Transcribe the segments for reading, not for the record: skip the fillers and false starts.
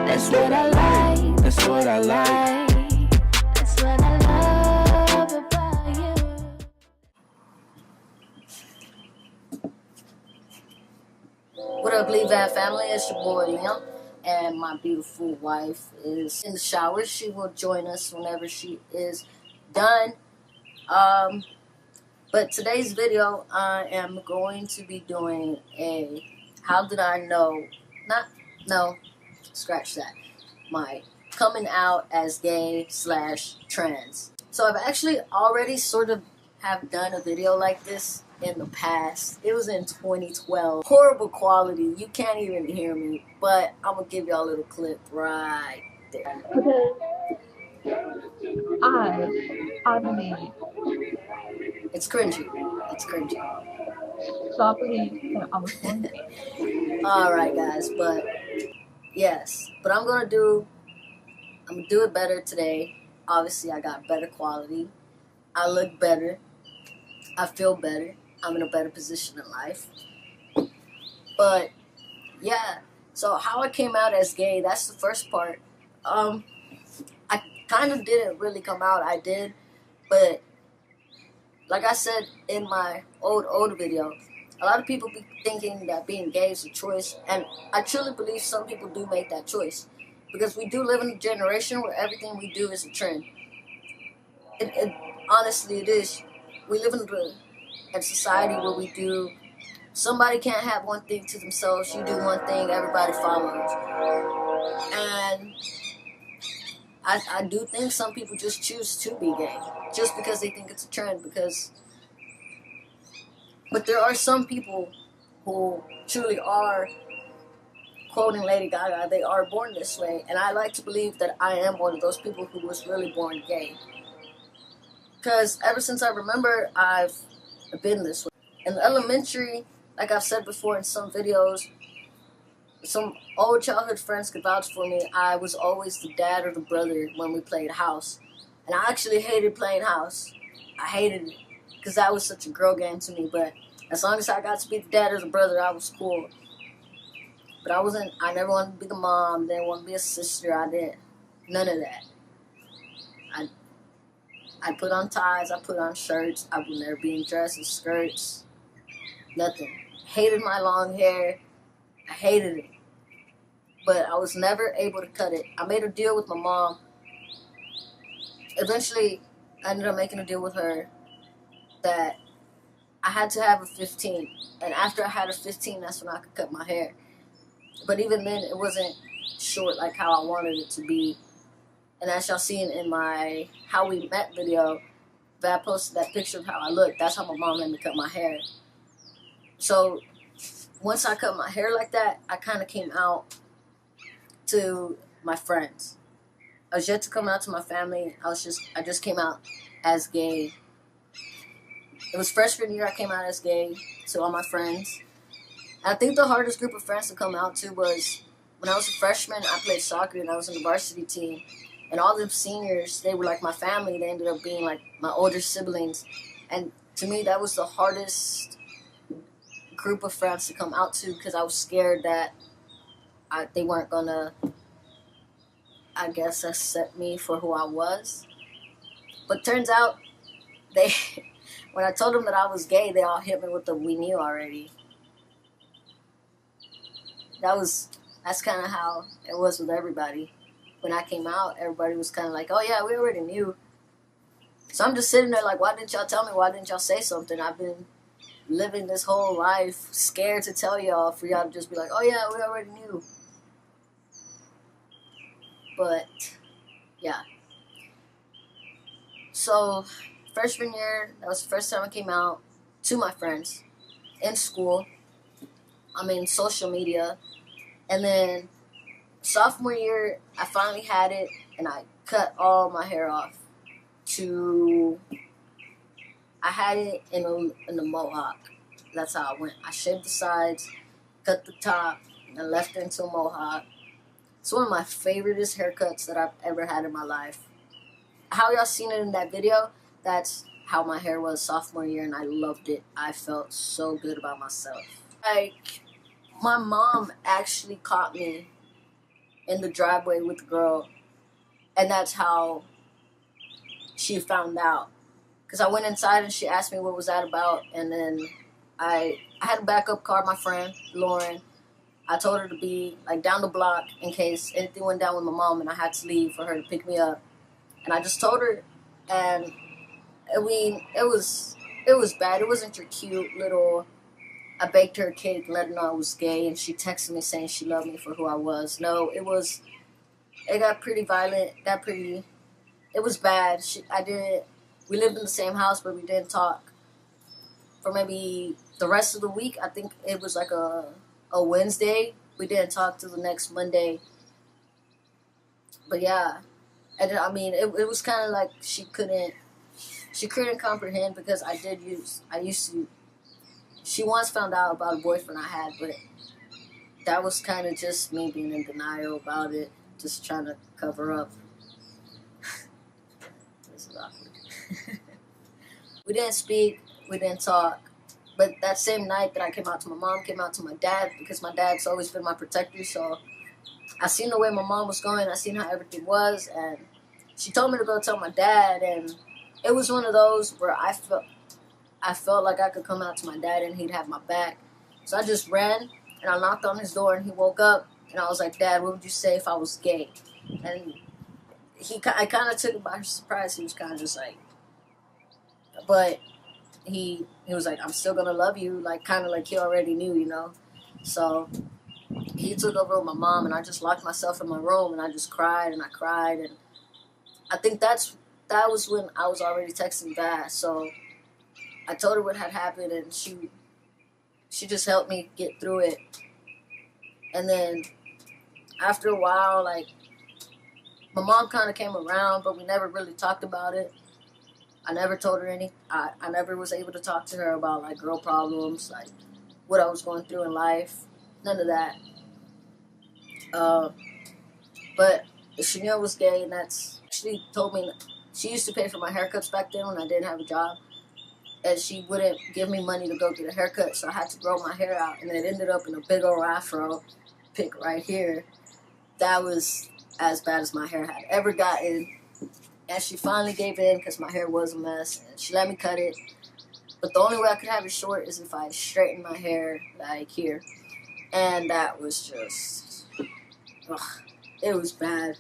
That's what I like. That's what I like. That's what I love about you. What up, LIVAH family? It's your boy Liam, and my beautiful wife is in the shower. She will join us whenever she is done. But today's video, I am going to be doing a how did I know? Scratch that. My coming out as gay / trans. So I've actually already sort of have done a video like this in the past. It was in 2012. Horrible quality. You can't even hear me, but I'm gonna give y'all a little clip right there. I believe It's cringy. It's cringy. so. I believe that I was born gay. Alright guys, but yes. But I'm gonna do it better today. Obviously I got better quality. I look better. I feel better. I'm in a better position in life. But yeah, so how I came out as gay, that's the first part. I kind of didn't really come out. I did, but like I said in my old video, a lot of people be thinking that being gay is a choice, and I truly believe some people do make that choice, because we do live in a generation where everything we do is a trend. Honestly, it is. We live in a society where we do. Somebody can't have one thing to themselves. You do one thing, everybody follows. And I do think some people just choose to be gay just because they think it's a trend. But there are some people who truly are, quoting Lady Gaga, they are born this way. And I like to believe that I am one of those people who was really born gay. Because ever since I remember, I've been this way. In elementary, like I've said before in some videos, some old childhood friends could vouch for me, I was always the dad or the brother when we played house. And I actually hated playing house. I hated it because that was such a girl game to me. But as long as I got to be the dad or the brother, I was cool. But I never wanted to be the mom, didn't want to be a sister, I didn't. None of that. I put on ties, I put on shirts, I would never be in dresses, skirts, nothing. Hated my long hair, I hated it. But I was never able to cut it. I made a deal with my mom. Eventually, I ended up making a deal with her that I had to have a 15. And after I had a 15, that's when I could cut my hair. But even then, it wasn't short like how I wanted it to be. And as y'all seen in my How We Met video, that I posted that picture of how I looked, that's how my mom made me cut my hair. So once I cut my hair like that, I kind of came out to my friends. I was yet to come out to my family. I just came out as gay. It was freshman year I came out as gay to all my friends. And I think the hardest group of friends to come out to was when I was a freshman. I played soccer and I was on the varsity team. And all the seniors, they were like my family. They ended up being like my older siblings. And to me, that was the hardest group of friends to come out to, because I was scared that they weren't gonna, I guess, accept me for who I was. But turns out, when I told them that I was gay, they all hit me with the "we knew already." That's kind of how it was with everybody. When I came out, everybody was kind of like, "Oh yeah, we already knew." So I'm just sitting there like, why didn't y'all tell me? Why didn't y'all say something? I've been living this whole life scared to tell y'all, for y'all to just be like, "Oh yeah, we already knew." But yeah. So freshman year, that was the first time I came out to my friends in school. Social media. And then sophomore year, I finally had it, and I cut all my hair off. I had it in a mohawk. That's how I went. I shaved the sides, cut the top, and left it into a mohawk. It's one of my favoriteest haircuts that I've ever had in my life. How y'all seen it in that video, that's how my hair was sophomore year, and I loved it. I felt so good about myself. Like, my mom actually caught me in the driveway with the girl, and that's how she found out. Because I went inside and she asked me what was that about, and then I had a backup car, my friend Lauren. I told her to be like down the block in case anything went down with my mom and I had to leave for her to pick me up. And I just told her, and I mean, it was bad. It wasn't your cute little. I baked her a cake, let her know I was gay, and she texted me saying she loved me for who I was. No, it got pretty violent. It was bad. We lived in the same house, but we didn't talk for maybe the rest of the week. I think it was like a Wednesday. We didn't talk till the next Monday. But yeah, and I mean, it was kind of like she couldn't comprehend because she once found out about a boyfriend I had, but that was kind of just me being in denial about it, just trying to cover up. This is awkward. We didn't speak, we didn't talk, but that same night that I came out to my mom, came out to my dad, because my dad's always been my protector, so I seen the way my mom was going, I seen how everything was, and she told me to go tell my dad, and it was one of those where I felt like I could come out to my dad and he'd have my back. So I just ran and I knocked on his door and he woke up and I was like, Dad, what would you say if I was gay? And I kind of took it by surprise. He was kind of just like, but he was like, I'm still going to love you. Like, kind of like he already knew, you know? So he took over with my mom and I just locked myself in my room and I just cried and I cried. And I think that was when I was already texting back. So I told her what had happened, and she just helped me get through it. And then after a while, like, my mom kind of came around, but we never really talked about it. I never told her I never was able to talk to her about, like, girl problems, like, what I was going through in life. None of that. But Chanel was gay, and she told me she used to pay for my haircuts back then when I didn't have a job. And she wouldn't give me money to go get a haircut, so I had to grow my hair out, and it ended up in a big old afro pick right here. That was as bad as my hair had ever gotten, and she finally gave in because my hair was a mess, and she let me cut it. But the only way I could have it short is if I straightened my hair like here, and that was just, it was bad.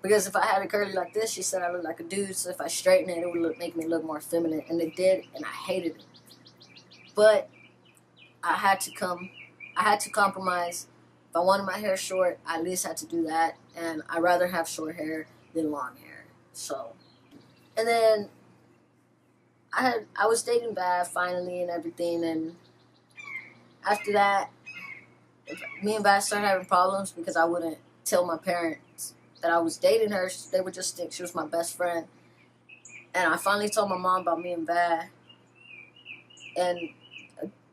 Because if I had it curly like this, she said I looked like a dude, so if I straightened it, it would make me look more feminine. And it did, and I hated it. But I had to compromise. If I wanted my hair short, I at least had to do that. And I'd rather have short hair than long hair. So, and then I was dating Bav finally and everything. And after that, me and Bav started having problems because I wouldn't tell my parents that I was dating her. They would just think she was my best friend. And I finally told my mom about me and Bav. And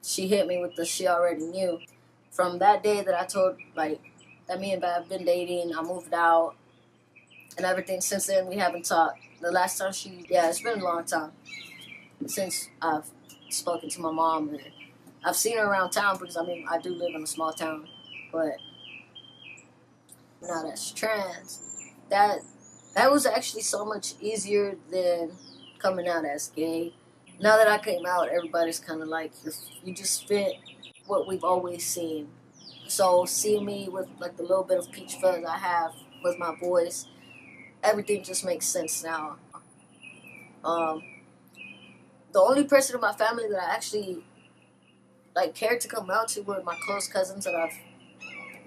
she hit me with the she already knew. From that day that I told, like, that me and Bav been dating, I moved out and everything. Since then, we haven't talked. The last time it's been a long time since I've spoken to my mom. And I've seen her around town because, I mean, I do live in a small town. But now that's trans. That was actually so much easier than coming out as gay. Now that I came out, everybody's kind of like, you just fit what we've always seen. So seeing me with like the little bit of peach fuzz I have with my voice, everything just makes sense now. The only person in my family that I actually like cared to come out to were my close cousins that I've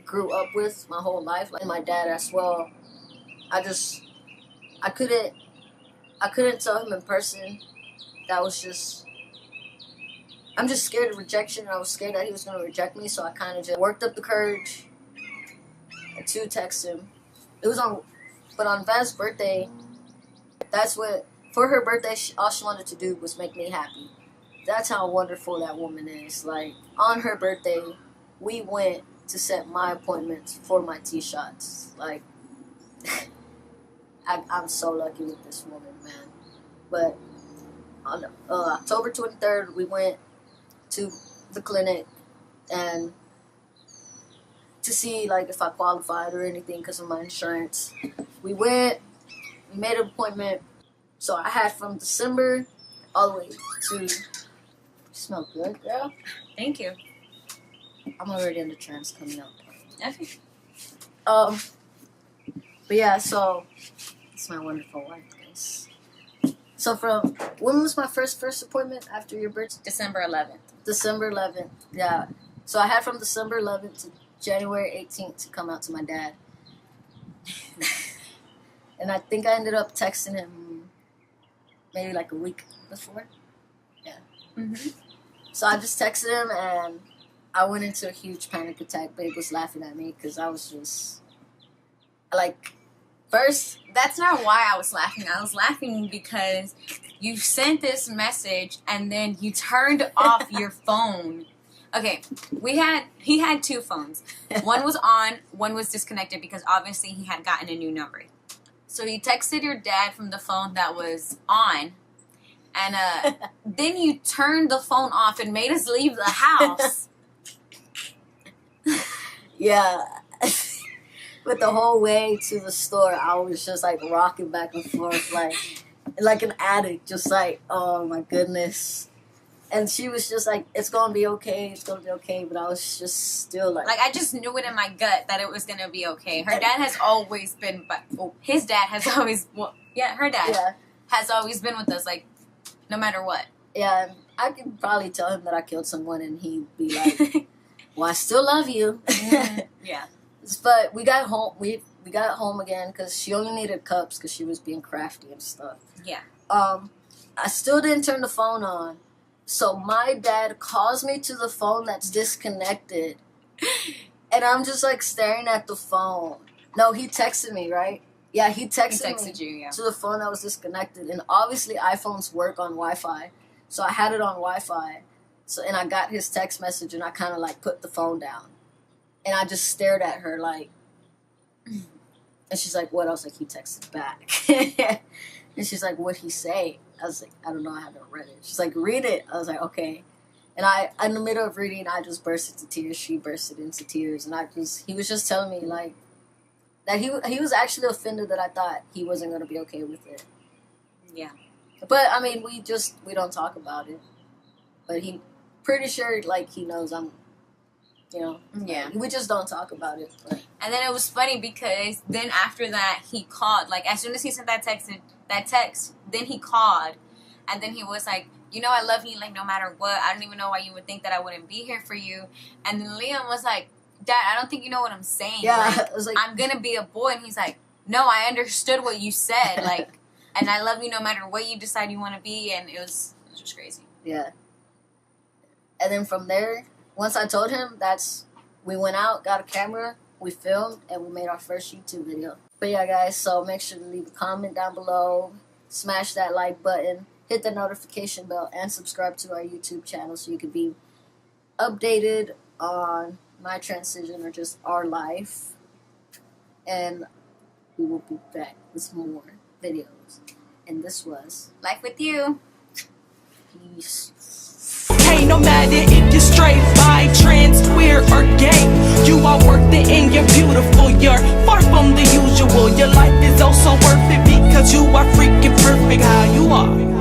grew up with my whole life, like my dad as well. I couldn't tell him in person. That was just, I'm just scared of rejection, and I was scared that he was going to reject me, so I kind of just worked up the courage to text him. But on Vaz's birthday, for her birthday, all she wanted to do was make me happy. That's how wonderful that woman is. Like, on her birthday, we went to set my appointments for my T-shots. Like, I'm so lucky with this woman, man. But on October 23rd, we went to the clinic, and to see like if I qualified or anything because of my insurance. We went, we made an appointment. So I had from December all the way to. You smell good, girl. Thank you. I'm already in the trance coming up. Okay. But yeah, so it's my wonderful wife, guys. So from when was my first appointment after your birthday? December 11th. December 11th. Yeah. So I had from December 11th to January 18th to come out to my dad. And I think I ended up texting him maybe like a week before. Yeah. Mm-hmm. So I just texted him and I went into a huge panic attack. Babe was laughing at me because I was just like, first. That's not why I was laughing. I was laughing because you sent this message and then you turned off your phone. Okay, he had two phones. One was on, one was disconnected because obviously he had gotten a new number. So he texted your dad from the phone that was on, and then you turned the phone off and made us leave the house. Yeah. But the whole way to the store, I was just like rocking back and forth like an addict, just like, oh my goodness. And she was just like, it's gonna be okay, it's gonna be okay. But I was just still like I just knew it in my gut that it was gonna be okay. Her dad has always been, his dad has always, her dad has always been with us, like, no matter what. Yeah, I could probably tell him that I killed someone and he'd be like, well, I still love you. Yeah. But we got home, we got home again because she only needed cups because she was being crafty and stuff. Yeah. I still didn't turn the phone on. So my dad calls me to the phone that's disconnected. And I'm just like staring at the phone. No, he texted me, right? Yeah, he texted me to the phone that was disconnected. And obviously iPhones work on Wi-Fi. So I had it on Wi-Fi. So, and I got his text message and I kind of like put the phone down. And I just stared at her like, and she's like, what? I was like, he texted back. And she's like, what'd he say? I was like, I don't know, I haven't read it. She's like, read it. I was like, okay. And in the middle of reading, I just burst into tears. She bursted into tears. And he was just telling me, like, that he was actually offended that I thought he wasn't going to be okay with it. Yeah. But, I mean, we don't talk about it. But he, pretty sure, like, he knows I'm, you know. Yeah. We just don't talk about it. But. And then it was funny because then after that, he called. Like, as soon as he sent that text, then he called. And then he was like, you know, I love you, like, no matter what. I don't even know why you would think that I wouldn't be here for you. And then Liam was like, Dad, I don't think you know what I'm saying. Yeah. Like, I was like, I'm going to be a boy. And he's like, no, I understood what you said. Like, and I love you no matter what you decide you want to be. And it was just crazy. Yeah. And then from there, once I told him, we went out, got a camera, we filmed, and we made our first YouTube video. But yeah, guys, so make sure to leave a comment down below, smash that like button, hit the notification bell, and subscribe to our YouTube channel so you can be updated on my transition or just our life. And we will be back with more videos. And this was Life with You. Peace. Hey, no matter if you're straight, bi, trans, queer, or gay, you are worth it and you're beautiful. You're far from the usual. Your life is also worth it because you are freaking perfect how you are.